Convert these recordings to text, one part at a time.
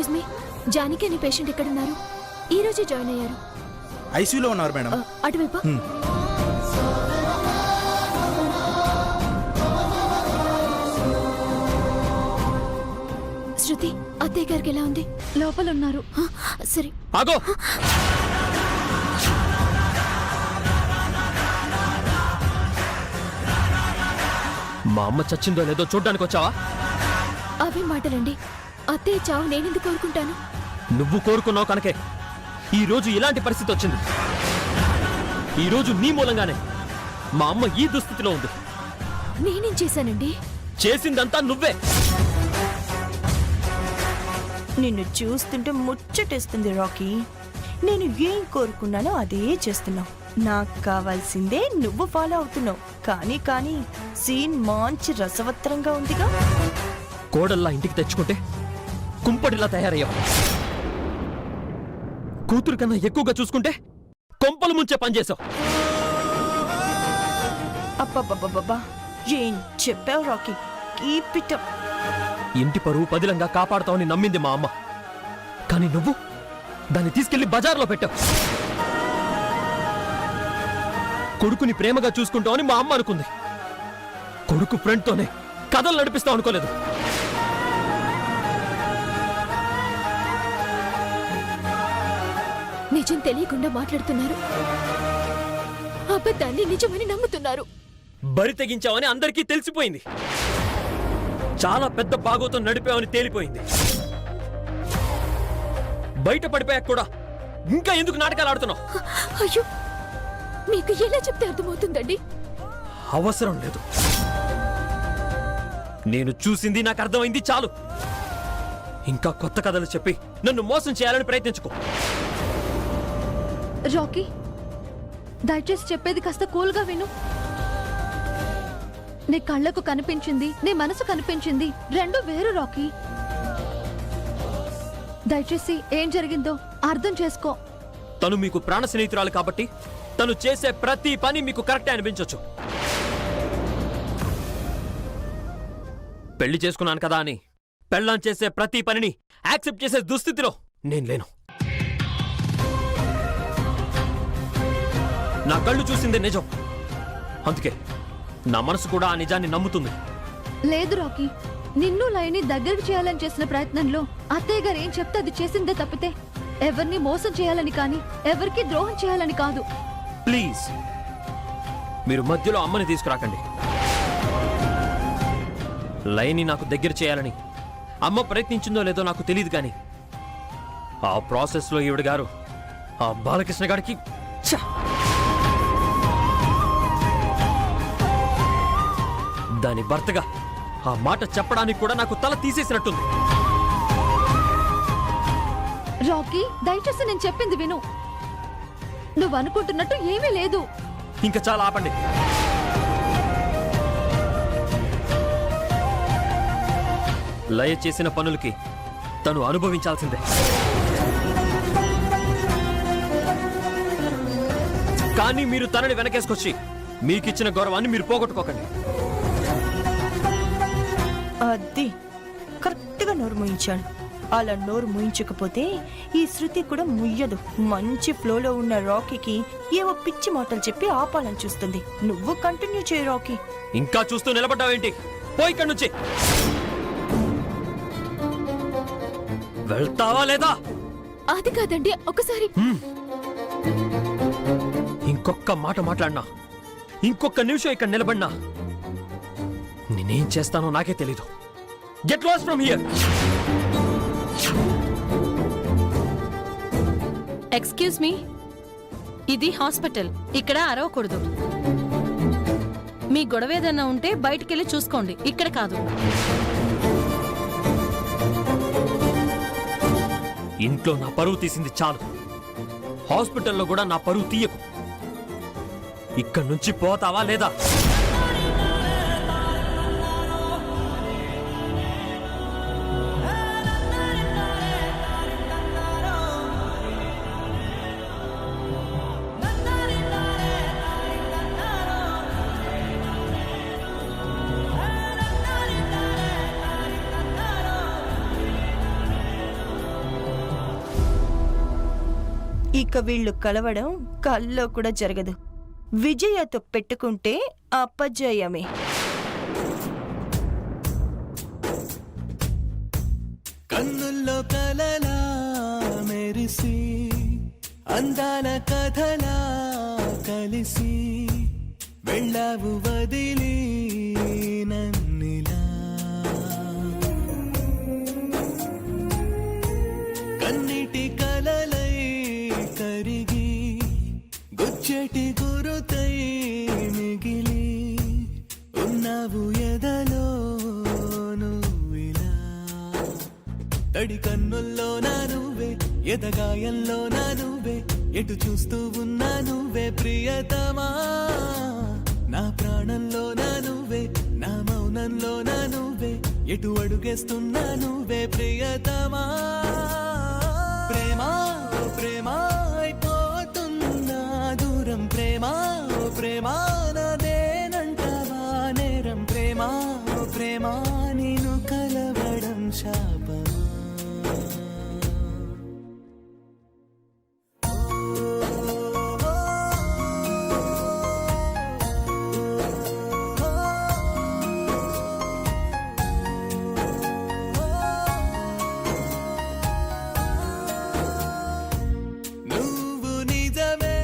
Excuse me, Janaki అనే patient ఎక్కడున్నారు? ఈ రోజే జాయిన్ అయ్యారు. ఐసీయూలో ఉన్నారు మేడం. అటువైపు. శృతి, అత్తయ్య గారికి ఎలా ఉంది? లోపల ఉన్నారు. సరే ఆగో. మా అమ్మ చచ్చిందో లేదో చూడ్డానికి వచ్చావా? అవే మాటలండి. అత్తయ్య చావు నేనెందుకు కోరుకుంటాను? నువ్వు కోరుకున్నావు కనుకే ఈ రోజు ఇలాంటి పరిస్థితి వచ్చింది. ఈ రోజు నీ మూలంగానే మా అమ్మ ఈ దుస్థితిలో ఉంది. నేనేం చేశానండి? చేసిందంతా నువ్వే. నిన్ను చూస్తుంటే ముచ్చటేస్తుంది రాకీ. నేను ఏం కోరుకున్నానో అదే చేస్తున్నావు. నాకు కావాల్సిందే నువ్వు ఫాలో అవుతున్నావు. కానీ సీన్ మంచి రసవత్తరంగా ఉందిగా. కోడల్లా ఇంటికి తెచ్చుకుంటే కుంపటిలా తయారయ్యావు. కూతురు కన్నా ఎక్కువగా చూసుకుంటే కొంపలు ముంచే పనిచేశావు. అబ్బబ్బబ్బబ్బా, ఏం చెప్పావు రాకీ. Keep it up. ఇంటి పరువు పదిలంగా కాపాడుతావని నమ్మింది మా అమ్మ. కానీ నువ్వు దాన్ని తీసుకెళ్లి బజార్లో పెట్టావు. కొడుకుని ప్రేమగా చూసుకుంటావని మా అమ్మ అనుకుంది. కొడుకు ఫ్రెండ్తోనే కథలు నడిపిస్తావు అనుకోలేదు. నిజం తెలియకుండా మాట్లాడుతున్నారు. అబద్ధాన్ని నిజమని నమ్ముతున్నారు. బరి తెగించావని అందరికీ తెలిసిపోయింది. చాలా పెద్ద బాగోతం నడిపావని తేలిపోయింది. బయట పడిపోయాక కూడా ఇంకా ఎందుకు నాటకాలు ఆడుతున్నావు? అయ్యో, మీకు ఎలా చెప్తే అర్థమవుతుందండి? అవసరం లేదు. నేను చూసింది నాకు అర్థమైంది చాలు. ఇంకా కొత్త కథలు చెప్పి నన్ను మోసం చేయాలని ప్రయత్నించుకో. రాకీ, దయచేసి చెప్పేది కాస్త కూల్గా విను. నీ కళ్ళకు కనిపించింది, నీ మనసు కనిపించింది రెండు వేరు రాకీ. దయచేసి ఏం జరిగిందో అర్థం చేసుకో. తను మీకు ప్రాణ స్నేహితురాలు కాబట్టి తను చేసే ప్రతి పని మీకు కరెక్టే అనిపించొచ్చు. పెళ్లి చేసుకున్నాను కదా అని పెళ్ళాం చేసే ప్రతి పనిని యాక్సెప్ట్ చేసే దుస్థితిలో నేను లేను. నా కళ్ళు చూసిందే నిజం. అందుకే నా మనసు కూడా ఆ నిజాన్ని నమ్ముతుంది. లేదు రాకీ, నిన్ను లయని దగ్గరికి చేయాలని చేసిన ప్రయత్నంలో అత్తయ్య గారు ఏం చెప్తే అది చేసిందే తప్పితే ఎవరిని మోసం చేయాలని కానీ ఎవరికి ద్రోహం చేయాలని కాదు. ప్లీజ్, మీరు మధ్యలో అమ్మని తీసుకురాకండి. లయని నాకు దగ్గర చేయాలని అమ్మ ప్రయత్నించిందో లేదో నాకు తెలియదు, కానీ ఆ ప్రాసెస్లో ఈవిడ గారు ఆ బాలకృష్ణ గారికి దాని భర్తగా ఆ మాట చెప్పడానికి కూడా నాకు తల తీసేసినట్టుంది. రాకీ, దయచేసి నేను చెప్పింది విను. నువ్వు అనుకుంటున్నట్టు ఏమీ లేదు. ఇంకా చాలా ఆపండి. లయ చేసిన పనులకి తను అనుభవించాల్సిందే. కానీ మీరు తనని వెనకేసుకొచ్చి మీకిచ్చిన గౌరవాన్ని మీరు పోగొట్టుకోకండి. అది కరెక్ట్గా నోరు మూయించాడు. అలా నోరు మూయించకపోతే ఈ శృతి కూడా ముయ్యదు. మంచి ఫ్లోలో ఉన్న రాకీకి ఏవో పిచ్చి మాటలు చెప్పి ఆపాలని చూస్తుంది. నువ్వు కంటిన్యూ చేయి రాకీ. ఇంకా చూస్తూ నిలబడ్డావేంటి? పోయి ఇక్కడి నుంచి. వెళ్తావా లేదా? అది కాదండి, ఒకసారి. ఇంకొక మాట మాట్లాడినా, ఇంకొక నిమిషం ఇక్కడ నిలబడినా నేనేం చేస్తానో నాకే తెలీదు. Get lost from here. Excuse me, ఇది హాస్పిటల్. ఇక్కడ అరవకూడదు. మీ గొడవ ఏదన్నా ఉంటే బయటికెళ్ళి చూసుకోండి, ఇక్కడ కాదు. ఇంట్లో నా పరువు తీసింది చాలు. హాస్పిటల్లో కూడా నా పరువు తీయకు. ఇక్కడి నుంచి పోతావా లేదా? ఇక వీళ్ళు కలవడం కల్లో కూడా జరగదు. విజయతో పెట్టుకుంటే అపజయమే. కన్నుల్లో కలలా మెరిసి అందాల కథలా కలిసి వెళ్ళావు వదిలి నన్నిలా. కన్నిటి కలలై కరిగి గుచ్చెటి గురుతై మిగిలి ఉన్నావు ఎదలో నువ్విలా. తడి కన్నుల్లో నా నువ్వే, ఎదగాయంలో నా నువ్వే, ఎటు చూస్తూ ఉన్నా నువ్వే ప్రియతమా. నా ప్రాణంలో నా నువ్వే, నా మౌనంలో నా నువ్వే, ఎటు అడుగేస్తున్నా నువ్వే ప్రియతమా. ప్రేమా ఓ ప్రేమా అయిపోతున్నా దూరం, ప్రేమా ఓ ప్రేమా నాదేనంటావా నేరం, ప్రేమా ఓ ప్రేమా నేను కలవడం శాపమా. నువ్వు నిజమే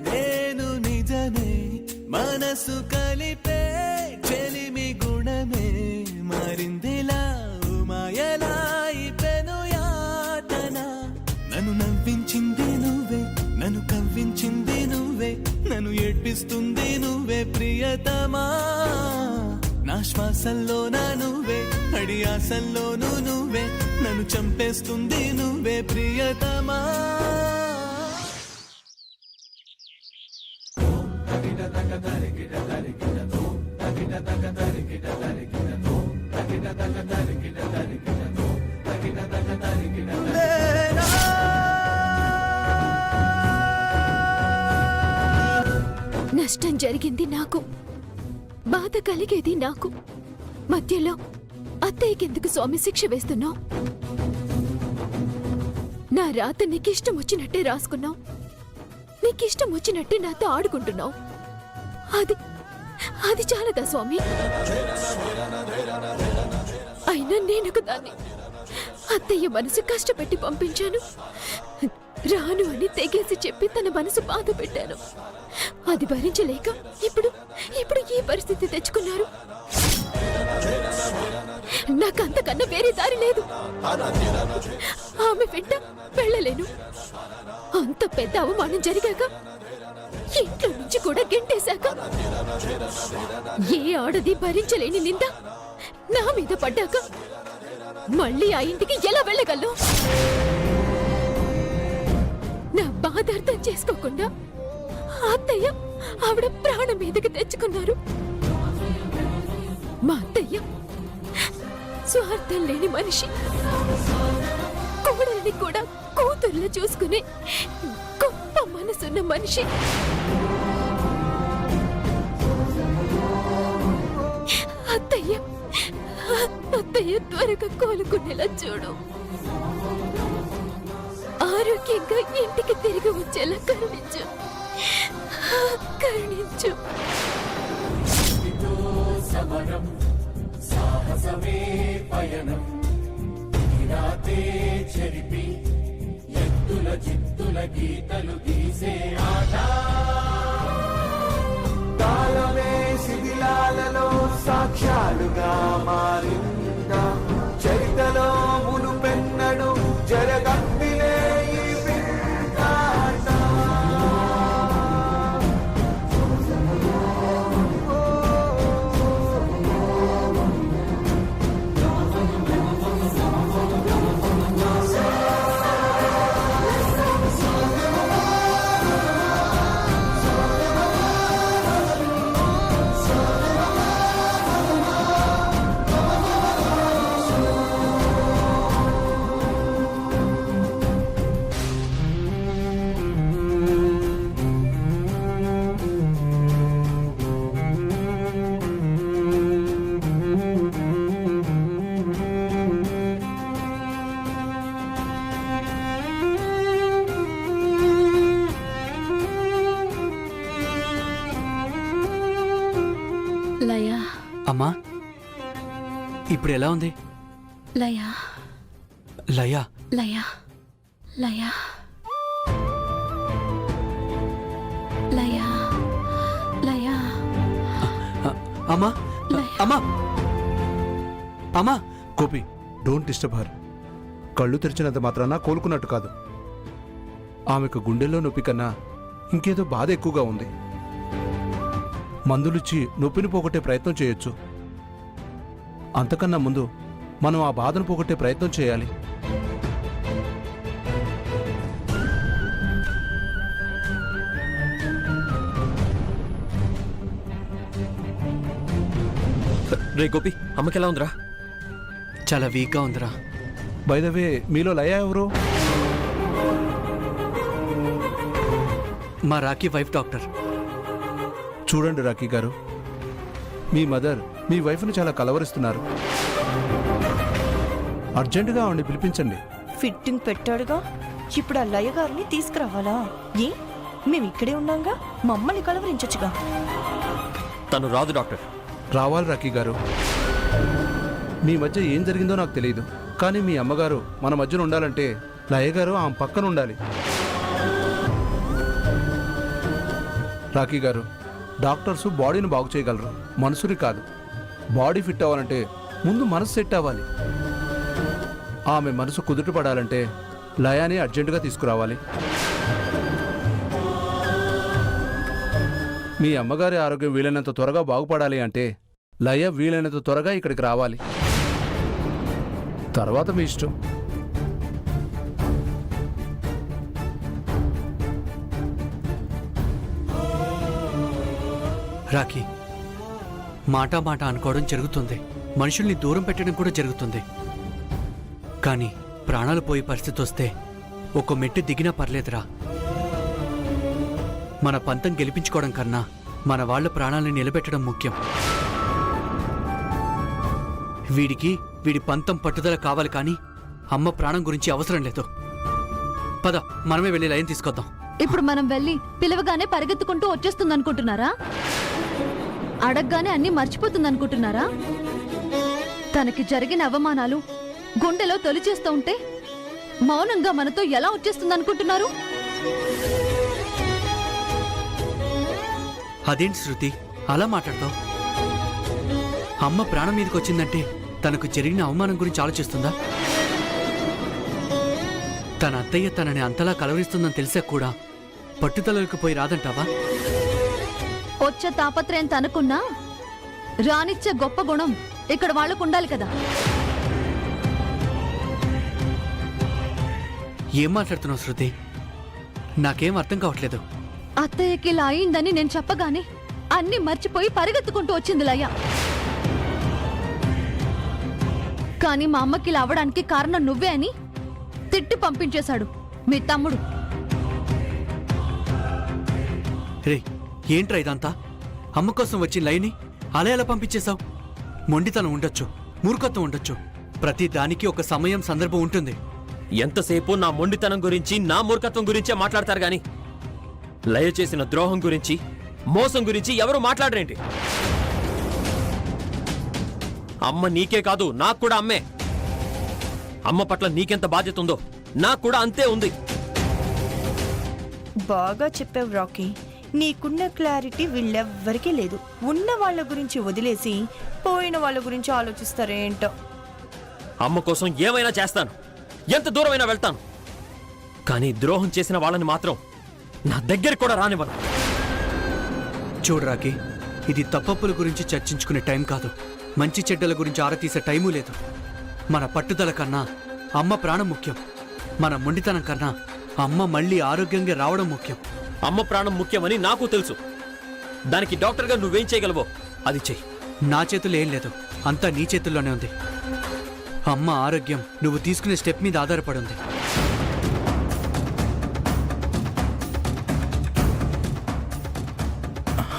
నేను నిజమే, మనసు కలిపే చెలిమి గుణమే, మారిందిలా మాయలా పెను యాతన. నన్ను నవ్వించింది నువ్వే, నన్ను కవ్వించింది నువ్వే, నన్ను ఏడ్పిస్తుంది నువ్వే ప్రియతమా. నా శ్వాసల్లో నా నువ్వే, అడి ఆశల్లోనూ నువ్వే, నన్ను చంపేస్తుంది నువ్వే ప్రియతమా. నష్టం జరిగింది నాకు, బాధ కలిగేది నాకు. మధ్యలో అత్తయ్యకెందుకు స్వామి శిక్ష వేస్తున్నావు? నా రాత నీకిష్టం వచ్చినట్టే రాసుకున్నావు, నీకిష్టం వచ్చినట్టే నాతో ఆడుకుంటున్నావు. అది అది చాలదా స్వామి? అయినా నేనొక దాన్ని అత్తయ్య మనసు కష్టపెట్టి పంపించాను. రాను అని తెగేసి చెప్పి తన మనసు బాధ పెట్టాను. అది భరించలేక ఇప్పుడు ఇప్పుడు ఈ పరిస్థితి తెచ్చుకున్నారు. నాకంతకన్నా వేరే దారి లేదు. ఆమె వెంట వెళ్ళలేను. అంత పెద్ద అవమానం జరిగాక, ఇంట్లో నుంచి కూడా గెంటేశాక, ఏ ఆడది భరించలేని నింద నా మీద పడ్డాక మళ్ళీ ఆ ఇంటికి ఎలా వెళ్ళగలను? నా బాధ అర్థం చేసుకోకుండా అత్తయ్య ఆవిడ ప్రాణం మీదకి తెచ్చుకున్నారు. మా అత్తయ్య స్వార్థం లేని మనిషి. కోడల్ని కూడా కూతుర్లా చూసుకునే గొప్ప మనసున్న మనిషి. అత్తయ్య అత్తయ్య త్వరగా కోలుకునేలా చూడు. ఆరోగ్యంగా ఇంటికి తిరిగి వచ్చేలా కరుణించు, కరుణించు. సాహసమే పయనం, చెరిపి ఎత్తుల చిత్తుల గీతలు గీసే ఆట. కాలమే శిథిలాలలో సాక్ష్యాలుగా మారిందా, చరితలో మునుపెన్నడు జరగందిలే ఈ వింటాట. అమ్మా ఇప్పుడు ఎలా ఉంది? లయ లయ లయ లయ లయ లయ అమ్మా అమ్మా అమ్మా గోపి, డోంట్ డిస్టర్బ్ హర్. కళ్ళు తెరిచినంత మాత్రాన కోలుకున్నట్టు కాదు. ఆమెకు గుండెల్లో నొప్పి కన్నా ఇంకేదో బాధ ఎక్కువగా ఉంది. మందులిచ్చి నొప్పిని పోగొట్టే ప్రయత్నం చేయొచ్చు. అంతకన్నా ముందు మనం ఆ బాధను పోగొట్టే ప్రయత్నం చేయాలి. రే గోపి, అమ్మకి ఎలా ఉందిరా? చాలా వీక్గా ఉందిరా. బై ద వే, మీలో లయ ఎవరు? మా రాకీ వైఫ్ డాక్టర్. చూడండి రాకీ గారు, మీ మదర్ మీ వైఫ్ను చాలా కలవరిస్తున్నారు. అర్జెంటుగా ఆవిడ్ని పిలిపించండి. ఫిట్టింగ్ పెట్టాడుగా, ఇప్పుడు ఆ లయ గారిని తీసుకురావాలా? ఏ మేము ఇక్కడే ఉన్నాంగా, మమ్మల్ని కలవరించొచ్చుగా. తను రాదు డాక్టర్. రావాలి రాకీ గారు. మీ మధ్య ఏం జరిగిందో నాకు తెలియదు, కానీ మీ అమ్మగారు మన మధ్యన ఉండాలంటే లయ గారు ఆమె పక్కన ఉండాలి. రాకీ గారు, డాక్టర్స్ బాడీని బాగు చేయగలరు, మనసుని కాదు. బాడీ ఫిట్ అవ్వాలంటే ముందు మనసు సెట్ అవ్వాలి. ఆమె మనసు కుదుట పడాలంటే లయాని అర్జెంటుగా తీసుకురావాలి. మీ అమ్మగారి ఆరోగ్యం వీలైనంత త్వరగా బాగుపడాలి అంటే లయ వీలైనంత త్వరగా ఇక్కడికి రావాలి. తర్వాత మీ ఇష్టం. రాఖీ, మాట మాట అనుకోవడం జరుగుతుంది, మనుషుల్ని దూరం పెట్టడం కూడా జరుగుతుంది. కానీ ప్రాణాలు పోయే పరిస్థితి వస్తే ఒక మెట్టు దిగినా పర్లేదురా. మన పంతం గెలిపించుకోవడం కన్నా మన వాళ్ళ ప్రాణాలను నిలబెట్టడం ముఖ్యం. వీడి పంతం పట్టుదల కావాలి, కానీ అమ్మ ప్రాణం గురించి అవసరం లేదు. పద, మనమే వెళ్ళి లైన్ తీసుకొద్దాం. ఇప్పుడు మనం వెళ్ళి పిలవగానే పరిగెత్తుకుంటూ వచ్చేస్తుంది అనుకుంటున్నారా? అడగగానే అన్ని మర్చిపోతుంది అనుకుంటున్నారా? తనకి జరిగిన అవమానాలు గుండెలో తొలిచేస్తూ ఉంటే మౌనంగా మనతో ఎలా వచ్చేస్తుంది అనుకుంటున్నారు? అదేంటి శృతి అలా మాట్లాడతావు? అమ్మ ప్రాణం మీదకి వచ్చిందంటే తనకు జరిగిన అవమానం గురించి ఆలోచిస్తుందా? తన అత్తయ్య తనని అంతలా కలవరిస్తుందని తెలిసా కూడా పట్టుదలకు పోయి రాదంటావా? వచ్చే తాపత్రయం తనకున్నా రానిచ్చే గొప్ప గుణం ఇక్కడ వాళ్ళకు ఉండాలి కదా. ఏం మాట్లాడుతున్నావు శృతి? నాకేం అర్థం కావట్లేదు. అత్తయ్యకి ఇలా అయిందని నేను చెప్పగానే అన్ని మర్చిపోయి పరిగెత్తుకుంటూ వచ్చింది లయ. కానీ మా అమ్మకి ఇలా అవ్వడానికి కారణం నువ్వే అని తిట్టి పంపించేశాడు మీ తమ్ముడు. రే, ఏంట్రా ఇదంతా? అమ్మ కోసం వచ్చి లైని అలా ఎలా పంపించేశావు? మొండితనం ఉండొచ్చు, మూర్ఖత్వం ఉండొచ్చు, ప్రతి దానికి ఒక సమయం సందర్భం ఉంటుంది. ఎంతసేపు నా మొండితనం గురించి, నా మూర్ఖత్వం గురించే మాట్లాడతారు గాని లయ చేసిన ద్రోహం గురించి, మోసం గురించి ఎవరు మాట్లాడరేంటి? అమ్మ నీకే కాదు, నాకు కూడా అమ్మే. అమ్మ పట్ల నీకెంత బాధ్యత ఉందో నాకు కూడా అంతే ఉంది. బాగా చెప్పావు రాకీ. నీకున్న క్లారిటీ వీళ్ళెవ్వరికీ లేదు. ఉన్న వాళ్ళ గురించి వదిలేసి పోయిన వాళ్ళ గురించి ఆలోచిస్తారేంటో. అమ్మ కోసం ఏమైనా చేస్తాను, ఎంత దూరమైనా వెళ్తాను, కానీ ద్రోహం చేసిన వాళ్ళని మాత్రం నా దగ్గర కూడా రానివ్వను. చూడు రాకీ, ఇది తప్పప్పుల గురించి చర్చించుకునే టైం కాదు, మంచి చెడ్డల గురించి ఆరతీసే టైము లేదు. మన పట్టుదల కన్నా అమ్మ ప్రాణం ముఖ్యం. మన మొండితనం కన్నా అమ్మ మళ్ళీ ఆరోగ్యంగా రావడం ముఖ్యం. అమ్మ ప్రాణం ముఖ్యమని నాకు తెలుసు. దానికి డాక్టర్గా నువ్వేం చేయగలవో అది చెయ్యి. నా చేతుల్లో ఏం లేదు, అంతా నీ చేతుల్లోనే ఉంది. అమ్మ ఆరోగ్యం నువ్వు తీసుకునే స్టెప్ మీద ఆధారపడి ఉంది.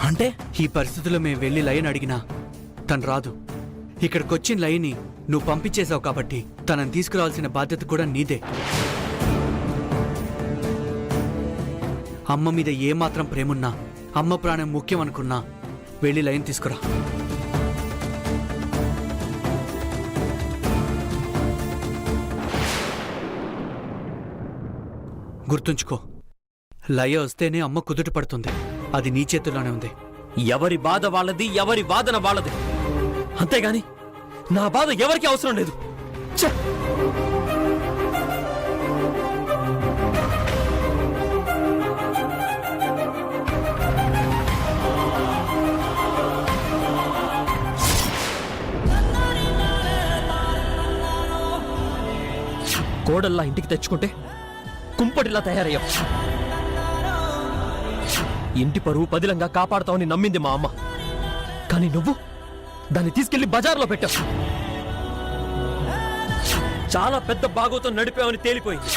అంటే ఈ పరిస్థితుల్లో మేము వెళ్ళి లైన్ అడిగినా తను రాదు. ఇక్కడికొచ్చిన లైన్ని నువ్వు పంపించేశావు కాబట్టి తనని తీసుకురావాల్సిన బాధ్యత కూడా నీదే. అమ్మ మీద ఏమాత్రం ప్రేమున్నా, అమ్మ ప్రాణం ముఖ్యం అనుకున్నా వెళ్ళి లైన్ తీసుకురా. గుర్తుంచుకో, లయ వస్తేనే అమ్మ కుదుట పడుతుంది. అది నీ చేతుల్లోనే ఉంది. ఎవరి బాధ వాళ్ళది, ఎవరి వాదన వాళ్ళది. అంతేగాని నా బాధ ఎవరికి అవసరం లేదు. ఛ! కోడల్లా ఇంటికి తెచ్చుకుంటే కుంపటిలా తయారయ్యాం. ఇంటి పరువు పదిలంగా కాపాడుతావని నమ్మింది మా అమ్మ. కానీ నువ్వు దాన్ని తీసుకెళ్లి బజార్లో పెట్టావు. చాలా పెద్ద బాగోతం నడిపావని తేలిపోయింది.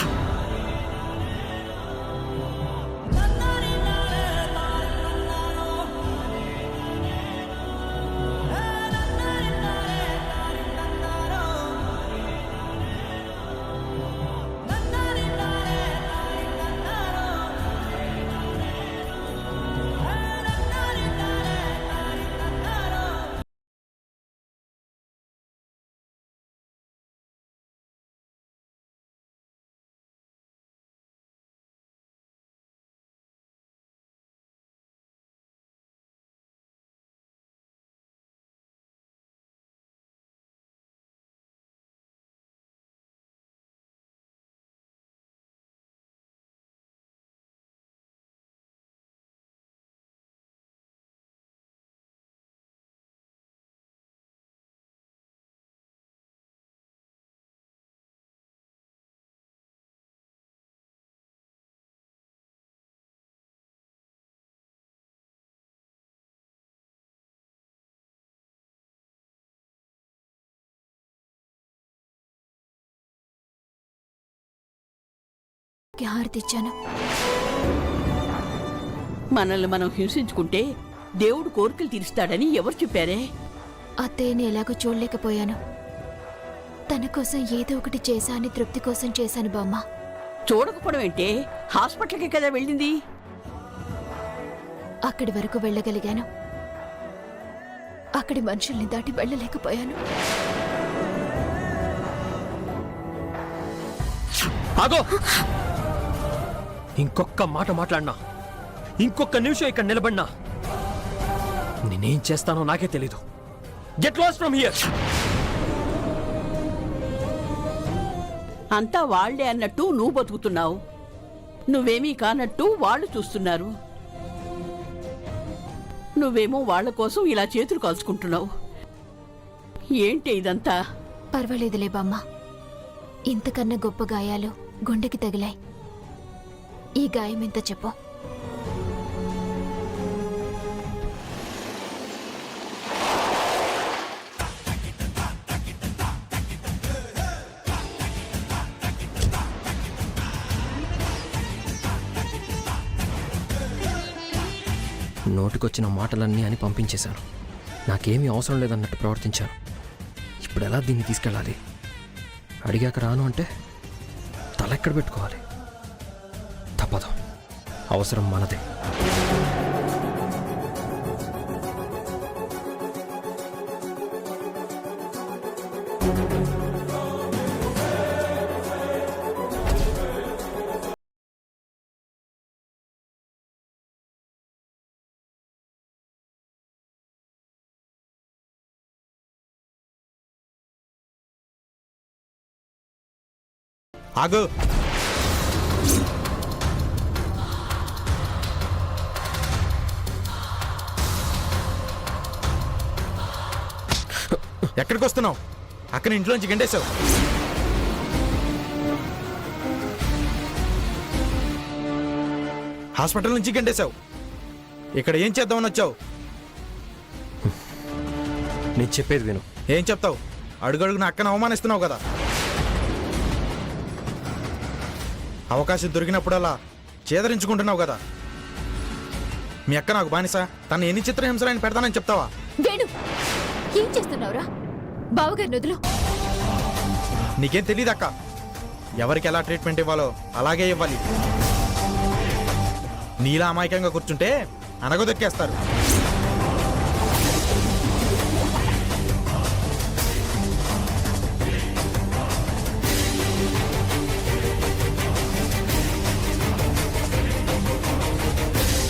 హారతి ఇచ్చాను. మనల్ని మనం హింసించుకుంటే దేవుడు కోరికలు తీరుస్తాడని ఎవరు చెప్పారే? అత్తయ్యని ఎలాగో చూడలేకపోయాను. తన కోసం ఏదో ఒకటి చేశా అని తృప్తి కోసం చేశాను బామ్మ. చూడకపోవడం ఏంటే? హాస్పిటల్కి కదా వెళ్ళింది. అక్కడి వరకు వెళ్ళగలిగాను. అక్కడి మనుషుల్ని దాటి వెళ్ళలేకపోయాను. ఆగో! ఇంకొక్క మాట మాట్లాడినా, ఇంకొక నిమిషం ఇక్కడ నిలబడినా నేనేం చేస్తానో నాకే తెలీదు. Get lost from here. అంతా వాళ్లే అన్నట్టు నువ్వు బతుకుతున్నావు. నువ్వేమీ కానట్టు వాళ్ళు చూస్తున్నారు. నువ్వేమో వాళ్ల కోసం ఇలా చేతులు కాల్చుకుంటున్నావు. ఏంటి ఇదంతా? పర్వాలేదులే బామ్మ. ఇంతకన్నా గొప్ప గాయాలు గుండెకి తగిలాయి. ఈ గాయం ఎంత చెప్పు. నోటికొచ్చిన మాటలన్నీ అని పంపించేశాను. నాకేమీ అవసరం లేదన్నట్టు ప్రవర్తించాను. ఇప్పుడు ఎలా దీన్ని తీసుకెళ్ళాలి? అడిగాక రాను అంటే తల ఎక్కడ పెట్టుకోవాలి? తప్పదు, అవసరం మనదే. ఆగు! ఎక్కడికి వస్తున్నావు? అక్కడ ఇంట్లోంచి గంటేశావు. హాస్పిటల్ నుంచి గంటేశావు. ఇక్కడ ఏం చేద్దామని వచ్చావు? నేను చెప్పేది విను. ఏం చెప్తావు? అడుగడుగున అక్కను అవమానిస్తున్నావు కదా. అవకాశం దొరికినప్పుడల్లా చేదరించుకుంటున్నావు కదా. మీ అక్క నాకు బానిస, తను ఎన్ని చిత్రహింసలని పెడతానని చెప్తావా? వేణు, ఏం చేస్తున్నావురా? బావగారి నదులు. నీకేం తెలియదు అక్క. ఎవరికి ఎలా ట్రీట్మెంట్ ఇవ్వాలో అలాగే ఇవ్వాలి. నీలా అమాయకంగా కూర్చుంటే అనగదొక్కేస్తారు.